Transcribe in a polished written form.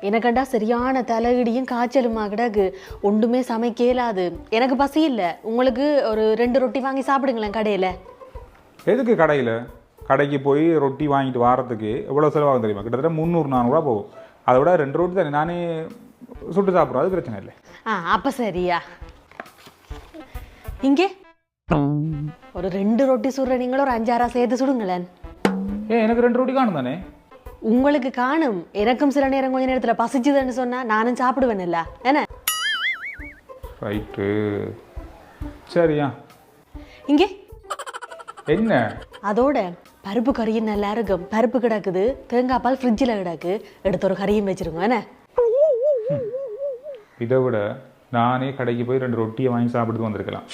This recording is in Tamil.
எனக்கண்டா சரியான தலையிடியும் காய்ச்சலுமா கிடக்கு, ஒன்றுமே சமைக்க இயலாது. எனக்கு பசி இல்லை, உங்களுக்கு ஒரு 2 ரொட்டி வாங்கி சாப்பிடுங்களேன் கடையில். எதுக்கு கடையில்? கடைக்கு போய் ரொட்டி வாங்கிட்டு வாரத்துக்கு எவ்வளோ செலவாகும் தெரியுமா? கிட்டத்தட்ட 300-400 போகும். அதை விட 2 ரொட்டி தானே நானே சுட்டு சாப்பிட்றோம், அது பிரச்சனை இல்லை. அப்போ சரியா. இங்கே ஒரு 2 ரொட்டி சுடுற நீங்களும் ஒரு 5-6 சேர்த்து சுடுங்களேன். எனக்கு 2 ரொட்டி காணும் தானே. உங்களுக்கு காணும், எனக்கும் சில நேரம் கொஞ்ச நேரத்தில் பசிச்சுதுன்னு சொன்னா நானும் சாப்பிடுவேன் இல்ல என்ன? ரைட்டு, சரியா. இங்கே என்ன அதோட பருப்பு கறியும் நல்லா இருக்கும். பருப்பு கிடக்குது, தேங்காய் பால் ஃப்ரிட்ஜில் கிடக்கு, எடுத்து ஒரு கறியும் வச்சிருங்க என்ன. இதை விட நானே கடைக்கு போய் 2 ரொட்டியை வாங்கி சாப்பிட்டு வந்திருக்கலாம்.